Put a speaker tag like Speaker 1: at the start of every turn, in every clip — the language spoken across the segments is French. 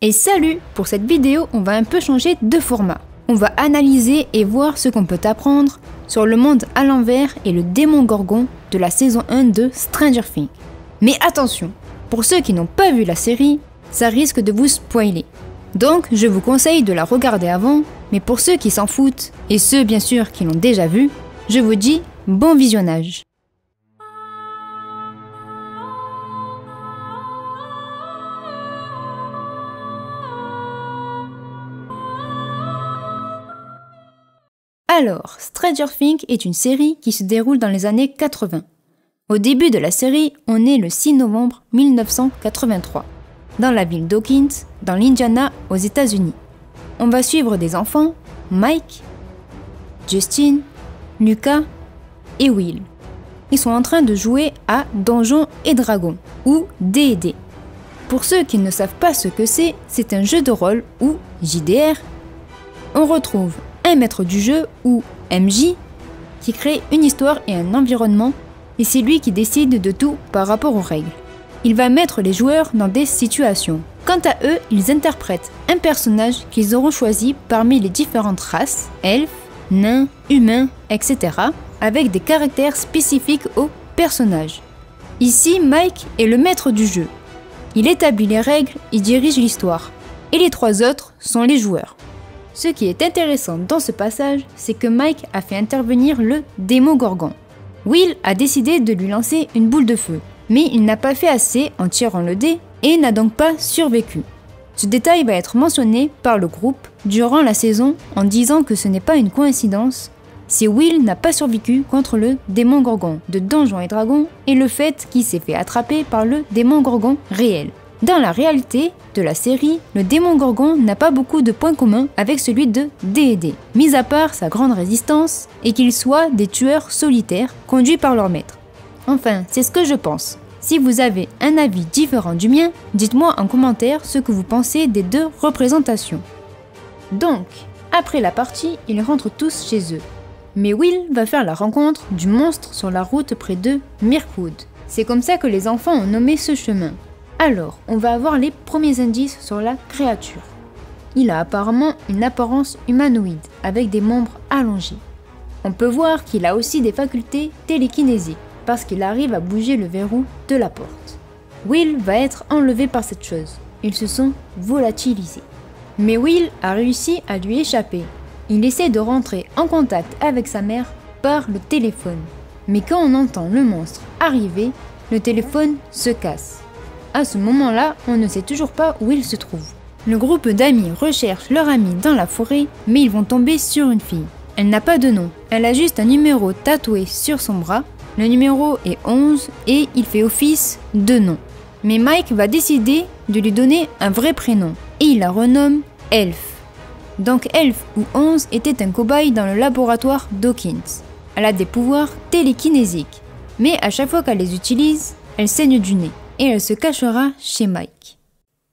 Speaker 1: Et salut! Pour cette vidéo, on va un peu changer de format. On va analyser et voir ce qu'on peut apprendre sur le monde à l'envers et le démon Gorgon de la saison 1 de Stranger Things. Mais attention, pour ceux qui n'ont pas vu la série, ça risque de vous spoiler. Donc je vous conseille de la regarder avant, mais pour ceux qui s'en foutent, et ceux bien sûr qui l'ont déjà vu, je vous dis bon visionnage. Alors, Stranger Things est une série qui se déroule dans les années 80. Au début de la série, on est le 6 novembre 1983, dans la ville d'Hawkins, dans l'Indiana, aux États-Unis. On va suivre des enfants, Mike, Justin, Lucas et Will. Ils sont en train de jouer à Donjons et Dragons, ou D&D. Pour ceux qui ne savent pas ce que c'est un jeu de rôle, ou JDR. On retrouve un maître du jeu, ou MJ, qui crée une histoire et un environnement, et c'est lui qui décide de tout par rapport aux règles. Il va mettre les joueurs dans des situations. Quant à eux, ils interprètent un personnage qu'ils auront choisi parmi les différentes races, elfes, nains, humains, etc., avec des caractères spécifiques au personnage. Ici, Mike est le maître du jeu. Il établit les règles, il dirige l'histoire, et les trois autres sont les joueurs. Ce qui est intéressant dans ce passage, c'est que Mike a fait intervenir le démon Gorgon. Will a décidé de lui lancer une boule de feu, mais il n'a pas fait assez en tirant le dé et n'a donc pas survécu. Ce détail va être mentionné par le groupe durant la saison en disant que ce n'est pas une coïncidence si Will n'a pas survécu contre le démon Gorgon de Donjons et Dragons et le fait qu'il s'est fait attraper par le démon Gorgon réel. Dans la réalité de la série, le démon Gorgon n'a pas beaucoup de points communs avec celui de D&D, mis à part sa grande résistance et qu'ils soient des tueurs solitaires conduits par leur maître. Enfin, c'est ce que je pense. Si vous avez un avis différent du mien, dites-moi en commentaire ce que vous pensez des deux représentations. Donc, après la partie, ils rentrent tous chez eux. Mais Will va faire la rencontre du monstre sur la route près de Mirkwood. C'est comme ça que les enfants ont nommé ce chemin. Alors, on va avoir les premiers indices sur la créature. Il a apparemment une apparence humanoïde, avec des membres allongés. On peut voir qu'il a aussi des facultés télékinésiques, parce qu'il arrive à bouger le verrou de la porte. Will va être enlevé par cette chose. Ils se sont volatilisés. Mais Will a réussi à lui échapper. Il essaie de rentrer en contact avec sa mère par le téléphone. Mais quand on entend le monstre arriver, le téléphone se casse. À ce moment-là, on ne sait toujours pas où il se trouve. Le groupe d'amis recherche leur ami dans la forêt, mais ils vont tomber sur une fille. Elle n'a pas de nom, elle a juste un numéro tatoué sur son bras. Le numéro est 11 et il fait office de nom. Mais Mike va décider de lui donner un vrai prénom et il la renomme Elf. Donc Elf ou 11 était un cobaye dans le laboratoire d'Hawkins. Elle a des pouvoirs télékinésiques, mais à chaque fois qu'elle les utilise, elle saigne du nez. Et elle se cachera chez Mike.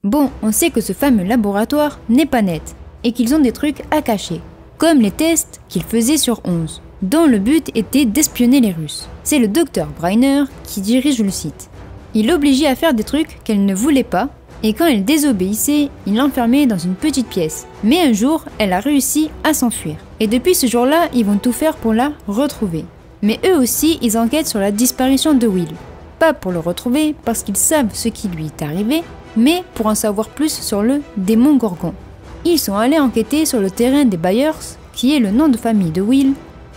Speaker 1: Bon, on sait que ce fameux laboratoire n'est pas net, et qu'ils ont des trucs à cacher, comme les tests qu'ils faisaient sur 11, dont le but était d'espionner les Russes. C'est le docteur Bryner qui dirige le site. Il l'obligeait à faire des trucs qu'elle ne voulait pas, et quand elle désobéissait, il l'enfermait dans une petite pièce. Mais un jour, elle a réussi à s'enfuir. Et depuis ce jour-là, ils vont tout faire pour la retrouver. Mais eux aussi, ils enquêtent sur la disparition de Will. Pas pour le retrouver parce qu'ils savent ce qui lui est arrivé, mais pour en savoir plus sur le démon Gorgon. Ils sont allés enquêter sur le terrain des Byers, qui est le nom de famille de Will,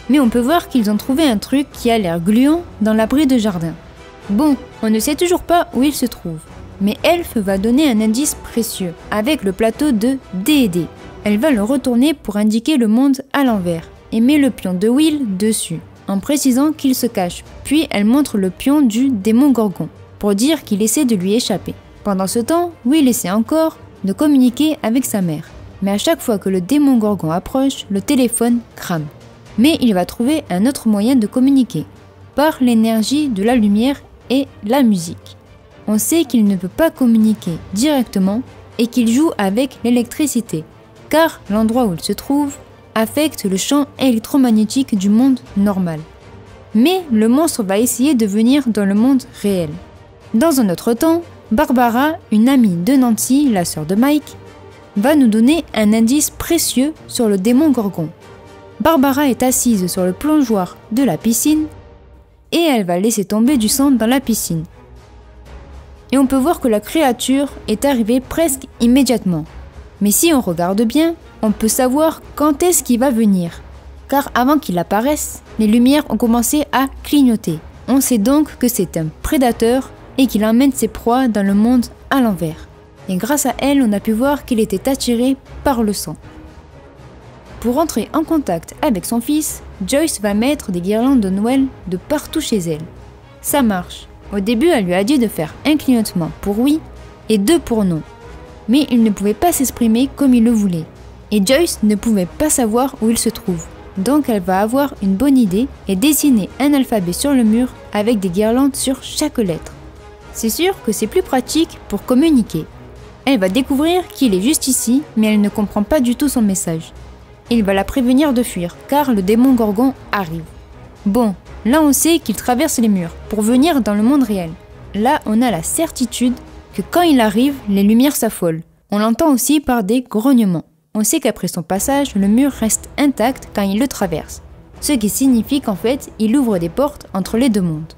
Speaker 1: mais on peut voir qu'ils ont trouvé un truc qui a l'air gluant dans l'abri de jardin. Bon, on ne sait toujours pas où il se trouve, mais Elf va donner un indice précieux, avec le plateau de D&D. Elle va le retourner pour indiquer le monde à l'envers, et met le pion de Will dessus, en précisant qu'il se cache, puis elle montre le pion du démon Gorgon, pour dire qu'il essaie de lui échapper. Pendant ce temps, Will essaie encore de communiquer avec sa mère, mais à chaque fois que le démon Gorgon approche, le téléphone crame. Mais il va trouver un autre moyen de communiquer, par l'énergie de la lumière et la musique. On sait qu'il ne peut pas communiquer directement et qu'il joue avec l'électricité, car l'endroit où il se trouve affecte le champ électromagnétique du monde normal. Mais le monstre va essayer de venir dans le monde réel. Dans un autre temps, Barbara, une amie de Nancy, la sœur de Mike, va nous donner un indice précieux sur le démon Gorgon. Barbara est assise sur le plongeoir de la piscine et elle va laisser tomber du sang dans la piscine. Et on peut voir que la créature est arrivée presque immédiatement. Mais si on regarde bien, on peut savoir quand est-ce qu'il va venir. Car avant qu'il apparaisse, les lumières ont commencé à clignoter. On sait donc que c'est un prédateur et qu'il emmène ses proies dans le monde à l'envers. Et grâce à elle, on a pu voir qu'il était attiré par le sang. Pour entrer en contact avec son fils, Joyce va mettre des guirlandes de Noël de partout chez elle. Ça marche. Au début, elle lui a dit de faire un clignotement pour oui et 2 pour non. Mais il ne pouvait pas s'exprimer comme il le voulait. Et Joyce ne pouvait pas savoir où il se trouve. Donc elle va avoir une bonne idée et dessiner un alphabet sur le mur avec des guirlandes sur chaque lettre. C'est sûr que c'est plus pratique pour communiquer. Elle va découvrir qu'il est juste ici, mais elle ne comprend pas du tout son message. Il va la prévenir de fuir, car le démon Gorgon arrive. Bon, là on sait qu'il traverse les murs pour venir dans le monde réel. Là on a la certitude que quand il arrive, les lumières s'affolent. On l'entend aussi par des grognements. On sait qu'après son passage, le mur reste intact quand il le traverse. Ce qui signifie qu'en fait, il ouvre des portes entre les deux mondes.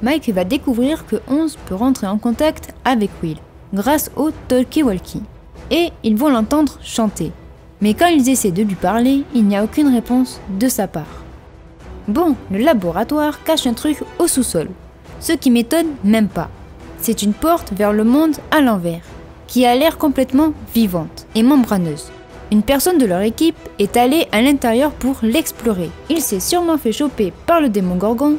Speaker 1: Mike va découvrir que 11 peut rentrer en contact avec Will, grâce au talkie-walkie. Et ils vont l'entendre chanter. Mais quand ils essaient de lui parler, il n'y a aucune réponse de sa part. Bon, le laboratoire cache un truc au sous-sol. Ce qui m'étonne même pas. C'est une porte vers le monde à l'envers, qui a l'air complètement vivante et membraneuse. Une personne de leur équipe est allée à l'intérieur pour l'explorer. Il s'est sûrement fait choper par le démon Gorgon,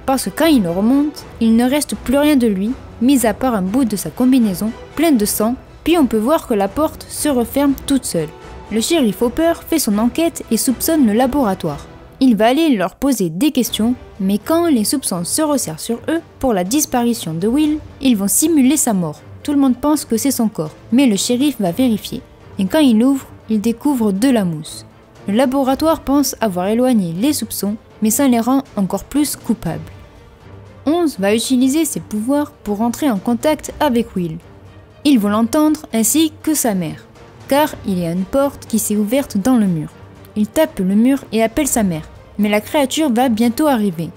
Speaker 1: parce que quand il le remonte, il ne reste plus rien de lui, mis à part un bout de sa combinaison, pleine de sang, puis on peut voir que la porte se referme toute seule. Le shérif Hopper fait son enquête et soupçonne le laboratoire. Il va aller leur poser des questions, mais quand les soupçons se resserrent sur eux pour la disparition de Will, ils vont simuler sa mort. Tout le monde pense que c'est son corps, mais le shérif va vérifier. Et quand il ouvre, il découvre de la mousse. Le laboratoire pense avoir éloigné les soupçons, mais ça les rend encore plus coupables. 11 va utiliser ses pouvoirs pour entrer en contact avec Will. Ils vont l'entendre ainsi que sa mère, car il y a une porte qui s'est ouverte dans le mur. Il tape le mur et appelle sa mère, mais la créature va bientôt arriver.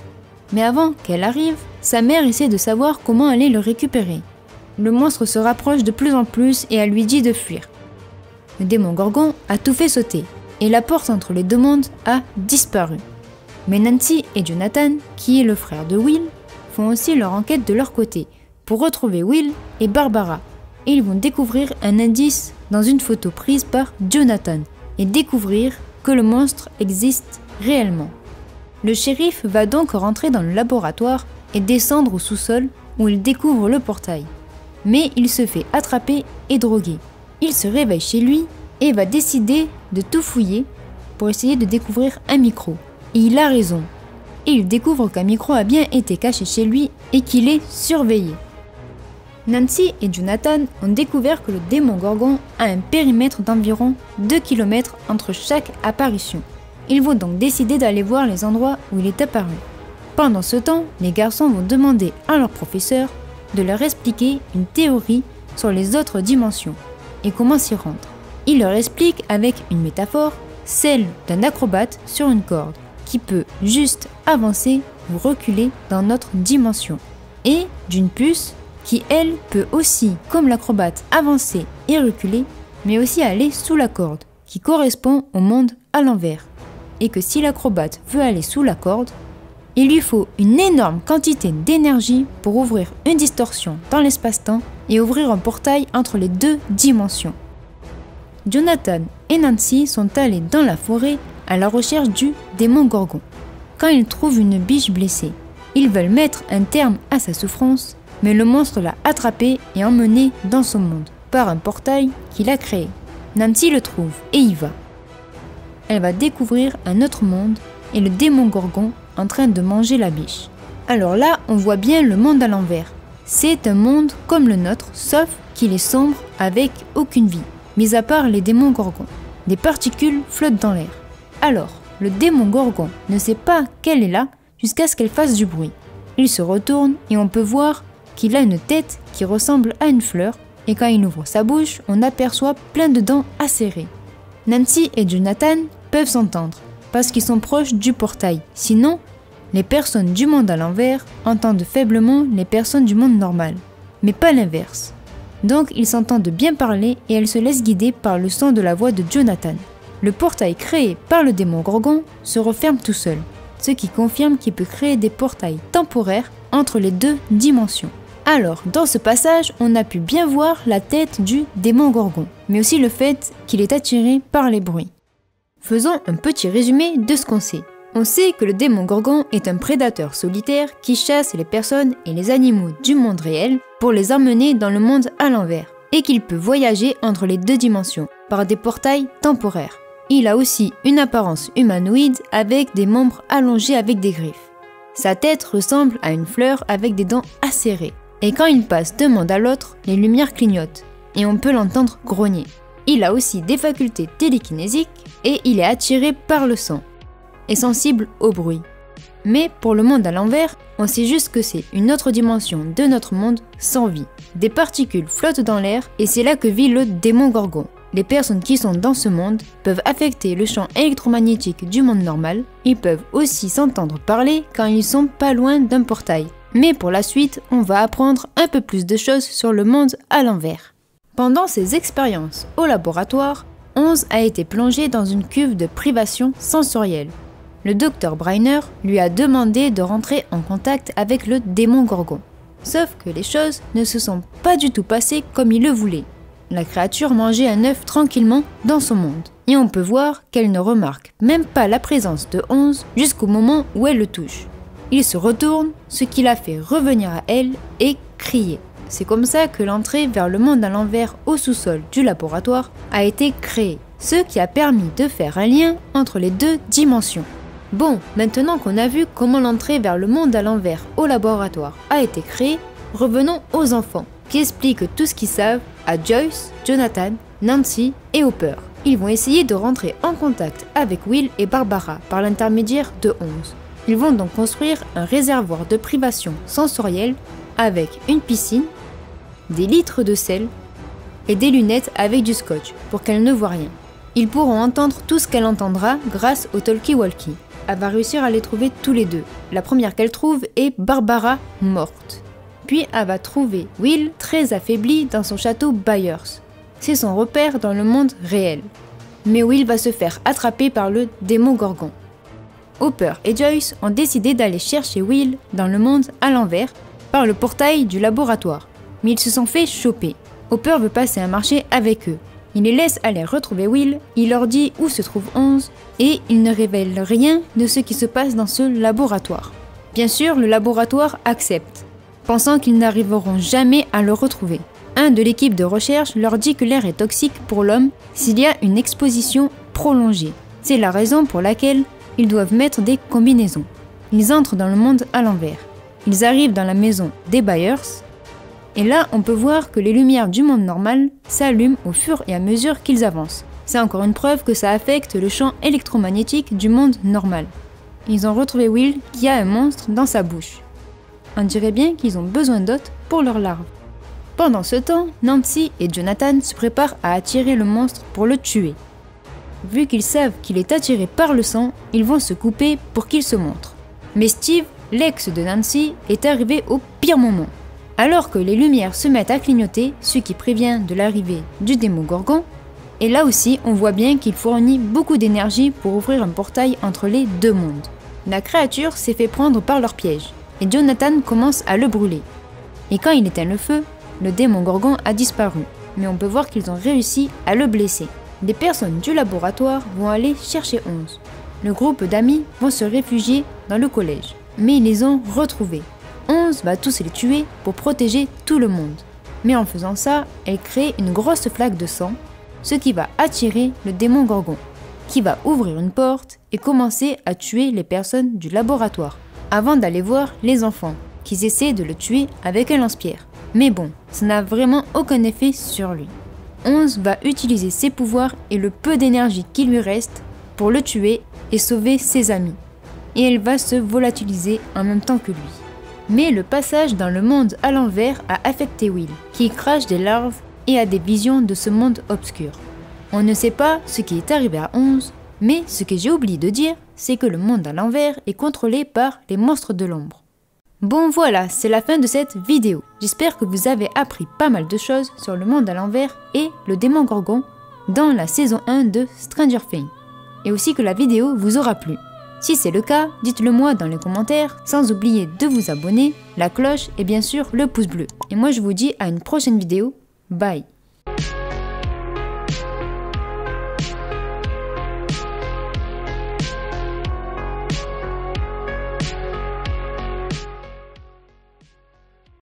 Speaker 1: Mais avant qu'elle arrive, sa mère essaie de savoir comment aller le récupérer. Le monstre se rapproche de plus en plus et elle lui dit de fuir. Le démon Gorgon a tout fait sauter, et la porte entre les deux mondes a disparu. Mais Nancy et Jonathan, qui est le frère de Will, font aussi leur enquête de leur côté, pour retrouver Will et Barbara, et ils vont découvrir un indice dans une photo prise par Jonathan, et découvrir que le monstre existe réellement. Le shérif va donc rentrer dans le laboratoire et descendre au sous-sol où il découvre le portail. Mais il se fait attraper et droguer. Il se réveille chez lui et va décider de tout fouiller pour essayer de découvrir un micro. Et il a raison. Et il découvre qu'un micro a bien été caché chez lui et qu'il est surveillé. Nancy et Jonathan ont découvert que le démon Gorgon a un périmètre d'environ 2 km entre chaque apparition. Ils vont donc décider d'aller voir les endroits où il est apparu. Pendant ce temps, les garçons vont demander à leur professeur de leur expliquer une théorie sur les autres dimensions et comment s'y rendre. Il leur explique avec une métaphore, celle d'un acrobate sur une corde qui peut juste avancer ou reculer dans notre dimension, et d'une puce qui, elle, peut aussi, comme l'acrobate, avancer et reculer, mais aussi aller sous la corde, qui correspond au monde à l'envers. Et que si l'acrobate veut aller sous la corde, il lui faut une énorme quantité d'énergie pour ouvrir une distorsion dans l'espace-temps et ouvrir un portail entre les deux dimensions. Jonathan et Nancy sont allés dans la forêt à la recherche du démon Gorgon. Quand ils trouvent une biche blessée, ils veulent mettre un terme à sa souffrance, mais le monstre l'a attrapé et emmené dans son monde, par un portail qu'il a créé. Nancy le trouve et y va. Elle va découvrir un autre monde et le démon Gorgon en train de manger la biche. Alors là, on voit bien le monde à l'envers. C'est un monde comme le nôtre, sauf qu'il est sombre avec aucune vie, mis à part les démons Gorgons. Des particules flottent dans l'air. Alors, le démon Gorgon ne sait pas qu'elle est là jusqu'à ce qu'elle fasse du bruit. Il se retourne et on peut voir qu'il a une tête qui ressemble à une fleur et quand il ouvre sa bouche, on aperçoit plein de dents acérées. Nancy et Jonathan peuvent s'entendre parce qu'ils sont proches du portail. Sinon, les personnes du monde à l'envers entendent faiblement les personnes du monde normal, mais pas l'inverse. Donc ils s'entendent bien parler et elles se laissent guider par le son de la voix de Jonathan. Le portail créé par le démon Gorgon se referme tout seul, ce qui confirme qu'il peut créer des portails temporaires entre les deux dimensions. Alors, dans ce passage, on a pu bien voir la tête du démon Gorgon, mais aussi le fait qu'il est attiré par les bruits. Faisons un petit résumé de ce qu'on sait. On sait que le démon Gorgon est un prédateur solitaire qui chasse les personnes et les animaux du monde réel pour les emmener dans le monde à l'envers, et qu'il peut voyager entre les deux dimensions par des portails temporaires. Il a aussi une apparence humanoïde avec des membres allongés avec des griffes. Sa tête ressemble à une fleur avec des dents acérées. Et quand il passe d'un monde à l'autre, les lumières clignotent et on peut l'entendre grogner. Il a aussi des facultés télékinésiques et il est attiré par le son et sensible au bruit. Mais pour le monde à l'envers, on sait juste que c'est une autre dimension de notre monde sans vie. Des particules flottent dans l'air et c'est là que vit le démon Gorgon. Les personnes qui sont dans ce monde peuvent affecter le champ électromagnétique du monde normal. Ils peuvent aussi s'entendre parler quand ils sont pas loin d'un portail. Mais pour la suite, on va apprendre un peu plus de choses sur le monde à l'envers. Pendant ses expériences au laboratoire, 11 a été plongé dans une cuve de privation sensorielle. Le docteur Briner lui a demandé de rentrer en contact avec le démon Gorgon. Sauf que les choses ne se sont pas du tout passées comme il le voulait. La créature mangeait un œuf tranquillement dans son monde. Et on peut voir qu'elle ne remarque même pas la présence de 11 jusqu'au moment où elle le touche. Il se retourne, ce qui l'a fait revenir à elle et crier. C'est comme ça que l'entrée vers le monde à l'envers au sous-sol du laboratoire a été créée, ce qui a permis de faire un lien entre les deux dimensions. Bon, maintenant qu'on a vu comment l'entrée vers le monde à l'envers au laboratoire a été créée, revenons aux enfants, qui expliquent tout ce qu'ils savent à Joyce, Jonathan, Nancy et Hopper. Ils vont essayer de rentrer en contact avec Will et Barbara par l'intermédiaire de 11. Ils vont donc construire un réservoir de privation sensorielle avec une piscine, des litres de sel et des lunettes avec du scotch pour qu'elle ne voit rien. Ils pourront entendre tout ce qu'elle entendra grâce au talkie-walkie. Elle va réussir à les trouver tous les deux. La première qu'elle trouve est Barbara morte. Puis elle va trouver Will très affaibli dans son château Byers. C'est son repère dans le monde réel. Mais Will va se faire attraper par le démon Gorgon. Hopper et Joyce ont décidé d'aller chercher Will dans le monde à l'envers par le portail du laboratoire, mais ils se sont fait choper. Hopper veut passer un marché avec eux. Il les laisse aller retrouver Will, il leur dit où se trouve 11 et il ne révèle rien de ce qui se passe dans ce laboratoire. Bien sûr, le laboratoire accepte, pensant qu'ils n'arriveront jamais à le retrouver. Un de l'équipe de recherche leur dit que l'air est toxique pour l'homme s'il y a une exposition prolongée. C'est la raison pour laquelle ils doivent mettre des combinaisons. Ils entrent dans le monde à l'envers. Ils arrivent dans la maison des Byers. Et là, on peut voir que les lumières du monde normal s'allument au fur et à mesure qu'ils avancent. C'est encore une preuve que ça affecte le champ électromagnétique du monde normal. Ils ont retrouvé Will qui a un monstre dans sa bouche. On dirait bien qu'ils ont besoin d'hôtes pour leurs larves. Pendant ce temps, Nancy et Jonathan se préparent à attirer le monstre pour le tuer. Vu qu'ils savent qu'il est attiré par le sang, ils vont se couper pour qu'il se montre. Mais Steve, l'ex de Nancy, est arrivé au pire moment. Alors que les lumières se mettent à clignoter, ce qui prévient de l'arrivée du démon Gorgon, et là aussi on voit bien qu'il fournit beaucoup d'énergie pour ouvrir un portail entre les deux mondes. La créature s'est fait prendre par leur piège, et Jonathan commence à le brûler. Et quand il éteint le feu, le démon Gorgon a disparu, mais on peut voir qu'ils ont réussi à le blesser. Des personnes du laboratoire vont aller chercher 11. Le groupe d'amis vont se réfugier dans le collège, mais ils les ont retrouvés. 11 va tous les tuer pour protéger tout le monde. Mais en faisant ça, elle crée une grosse flaque de sang, ce qui va attirer le démon Gorgon, qui va ouvrir une porte et commencer à tuer les personnes du laboratoire, avant d'aller voir les enfants, qui essaient de le tuer avec un lance-pierre. Mais bon, ça n'a vraiment aucun effet sur lui. 11 va utiliser ses pouvoirs et le peu d'énergie qui lui reste pour le tuer et sauver ses amis. Et elle va se volatiliser en même temps que lui. Mais le passage dans le monde à l'envers a affecté Will, qui crache des larves et a des visions de ce monde obscur. On ne sait pas ce qui est arrivé à 11, mais ce que j'ai oublié de dire, c'est que le monde à l'envers est contrôlé par les monstres de l'ombre. Bon voilà, c'est la fin de cette vidéo. J'espère que vous avez appris pas mal de choses sur le monde à l'envers et le démon Gorgon dans la saison 1 de Stranger Things. Et aussi que la vidéo vous aura plu. Si c'est le cas, dites-le moi dans les commentaires, sans oublier de vous abonner, la cloche et bien sûr le pouce bleu. Et moi je vous dis à une prochaine vidéo. Bye!